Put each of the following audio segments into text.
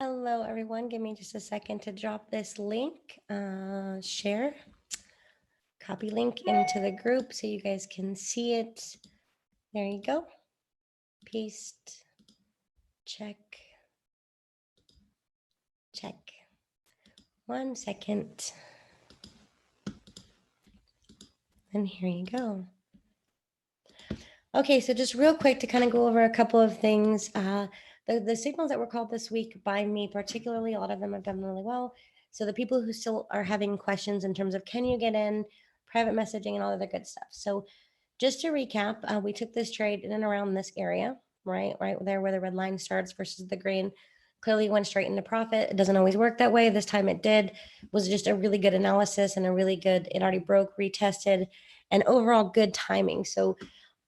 Hello, everyone. Give me just a second to drop this link, share, copy link into the group so you guys can see it. There you go. Paste, check, check. 1 second. And here you go. Okay, so just real quick to kind of go over a couple of things. The signals that were called this week by me, particularly, a lot of them have done really well. So the people who still are having questions in terms of can you get in, private messaging, and all other good stuff. So just to recap, we took this trade in and around this area, right there where the red line starts versus the green. Clearly went straight into profit. It doesn't always work that way. This time it did. It was just a really good analysis and a really good, it already broke, retested, and overall good timing. So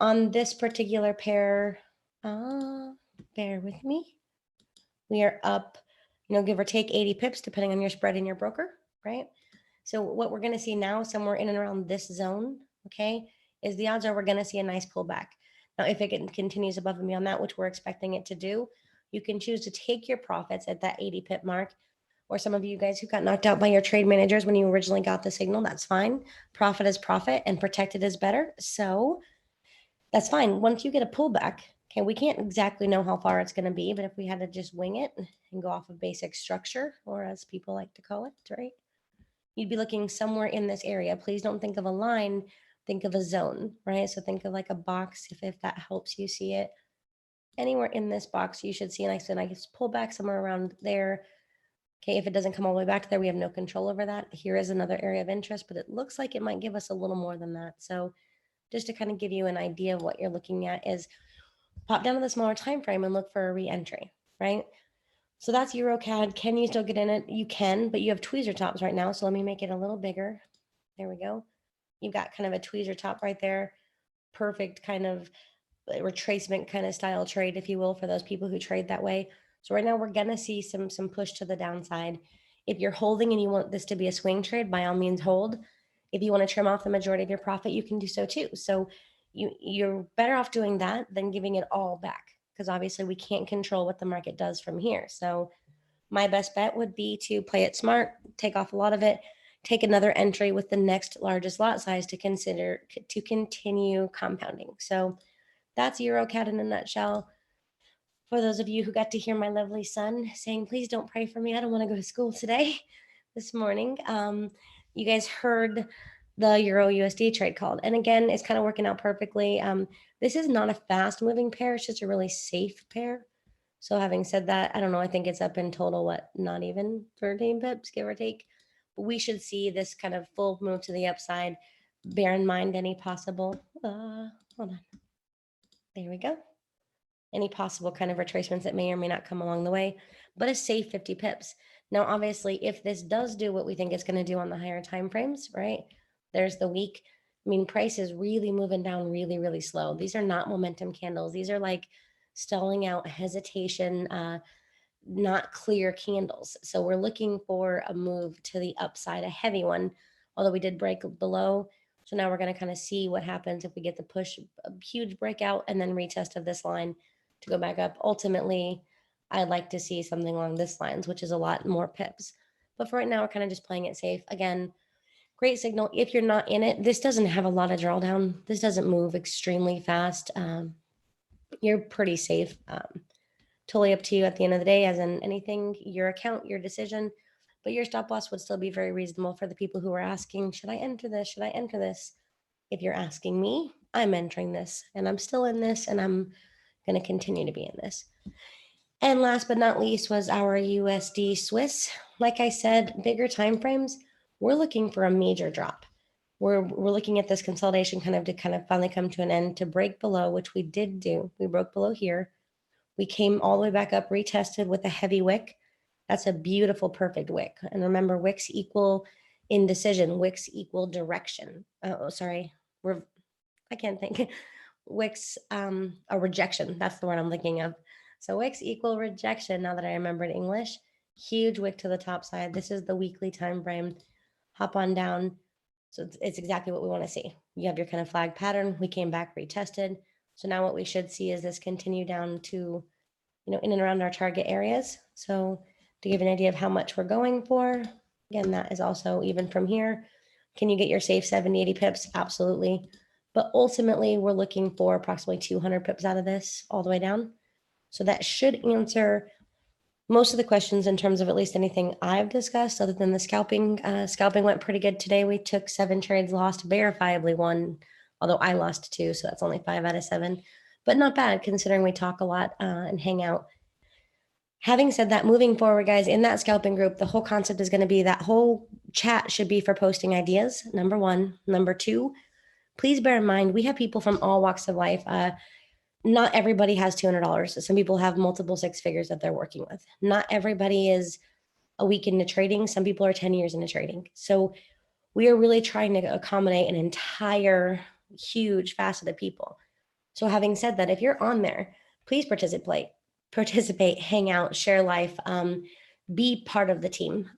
on this particular pair, bear with me, we are up, give or take 80 pips depending on your spread and your broker, right? So what we're going to see now somewhere in and around this zone, okay, is the odds are we're going to see a nice pullback. Now, if it continues above and beyond that, which we're expecting it to do, you can choose to take your profits at that 80 pip mark. Or some of you guys who got knocked out by your trade managers when you originally got the signal, that's fine. Profit is profit and protected is better. So that's fine. Once you get a pullback, okay, we can't exactly know how far it's going to be, but if we had to just wing it and go off of basic structure, or as people like to call it, right? You'd be looking somewhere in this area. Please don't think of a line, think of a zone, right? So think of like a box, if that helps you see it. Anywhere in this box, you should see a nice pullback somewhere around there. Okay, if it doesn't come all the way back to there, we have no control over that. Here is another area of interest, but it looks like it might give us a little more than that. So just to kind of give you an idea of what you're looking at is pop down to the smaller time frame and look for a re-entry, right? So that's EuroCAD. Can you still get in it? You can, but you have tweezer tops right now. So let me make it a little bigger. There we go. You've got kind of a tweezer top right there. Perfect kind of retracement kind of style trade, if you will, for those people who trade that way. So right now we're going to see some push to the downside. If you're holding and you want this to be a swing trade, by all means hold. If you want to trim off the majority of your profit, you can do so too. So you're better off doing that than giving it all back, because obviously we can't control what the market does from here. So my best bet would be to play it smart, take off a lot of it, take another entry with the next largest lot size to consider to continue compounding. So that's EuroCAD in a nutshell. For those of you who got to hear my lovely son saying, please don't pray for me, I don't want to go to school today, this morning, you guys heard the Euro USD trade called. And again, it's kind of working out perfectly. This is not a fast moving pair, it's just a really safe pair. So having said that, I don't know, I think it's up in total, not even 13 pips, give or take. But we should see this kind of full move to the upside. Bear in mind any possible, hold on, there we go. Any possible kind of retracements that may or may not come along the way, but a safe 50 pips. Now, obviously, if this does do what we think it's going to do on the higher time frames, right? There's the week. I mean, price is really moving down really, really slow. These are not momentum candles. These are like stalling out, hesitation, not clear candles. So we're looking for a move to the upside, a heavy one, although we did break below. So now we're going to kind of see what happens if we get the push, a huge breakout, and then retest of this line to go back up. Ultimately, I'd like to see something along this lines, which is a lot more pips. But for right now, we're kind of just playing it safe. Again, great signal. If you're not in it, this doesn't have a lot of drawdown. This doesn't move extremely fast. You're pretty safe. Totally up to you at the end of the day, as in anything, your account, your decision. But your stop loss would still be very reasonable for the people who are asking, should I enter this? Should I enter this? If you're asking me, I'm entering this and I'm still in this and I'm going to continue to be in this. And last but not least was our USD Swiss. Like I said, bigger time frames, we're looking for a major drop. We're looking at this consolidation kind of finally come to an end, to break below, which we did do. We broke below here. We came all the way back up, retested with a heavy wick. That's a beautiful, perfect wick. And remember, wicks equal indecision, wicks equal direction. Oh, sorry. I can't think. Wicks, a rejection. That's the word I'm thinking of. So wicks equal rejection, now that I remembered English. Huge wick to the top side. This is the weekly time frame. Hop on down. So it's exactly what we want to see. You have your kind of flag pattern. We came back, retested. So now what we should see is this continue down to, in and around our target areas. So to give you an idea of how much we're going for. Again, that is also even from here. Can you get your safe 70, 80 pips? Absolutely. But ultimately, we're looking for approximately 200 pips out of this all the way down. So that should answer most of the questions in terms of at least anything I've discussed, other than the scalping. Scalping went pretty good today. We took 7 trades, lost verifiably 1, although I lost 2, so that's only 5 out of 7. But not bad considering we talk a lot and hang out. Having said that, moving forward, guys, in that scalping group, the whole concept is going to be that whole chat should be for posting ideas, number 1. Number 2, please bear in mind we have people from all walks of life. Not everybody has $200. Some people have multiple 6 figures that they're working with. Not everybody is a week into trading. Some people are 10 years into trading. So we are really trying to accommodate an entire huge facet of people. So having said that, if you're on there, please participate, hang out, share life, be part of the team.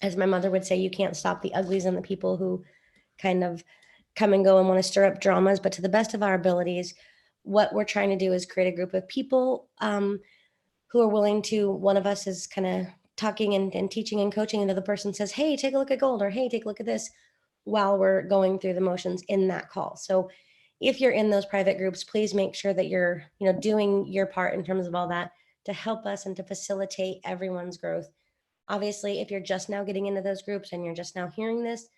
As my mother would say, you can't stop the uglies and the people who kind of come and go and want to stir up dramas. But to the best of our abilities, what we're trying to do is create a group of people who are willing to, one of us is kind of talking and teaching and coaching, and the other person says, hey, take a look at gold, or hey, take a look at this, while we're going through the motions in that call. So if you're in those private groups, please make sure that you're, doing your part in terms of all that to help us and to facilitate everyone's growth. Obviously, if you're just now getting into those groups and you're just now hearing this,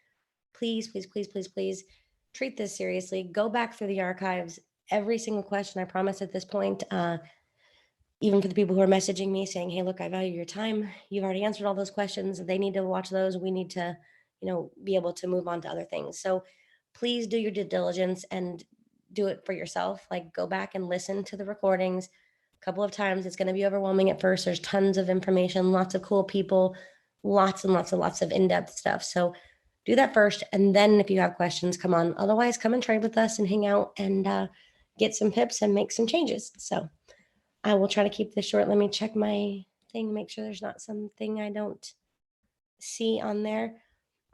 please, please, please, please, please treat this seriously. Go back through the archives. Every single question, I promise at this point, even for the people who are messaging me saying, hey, look, I value your time. You've already answered all those questions. They need to watch those. We need to, be able to move on to other things. So please do your due diligence and do it for yourself. Like, go back and listen to the recordings a couple of times. It's going to be overwhelming at first. There's tons of information, lots of cool people, lots and lots of in-depth stuff. So do that first. And then if you have questions, come on. Otherwise, come and trade with us and hang out and get some pips and make some changes. So I will try to keep this short. Let me check my thing, make sure there's not something I don't see on there.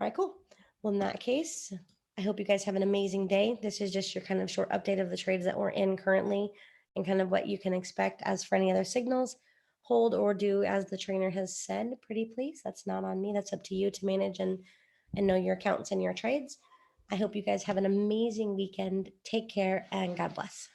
All right, cool. Well, in that case, I hope you guys have an amazing day. This is just your kind of short update of the trades that we're in currently and kind of what you can expect. As for any other signals, hold or do as the trainer has said, pretty please. That's not on me. That's up to you to manage and know your accounts and your trades. I hope you guys have an amazing weekend. Take care and God bless.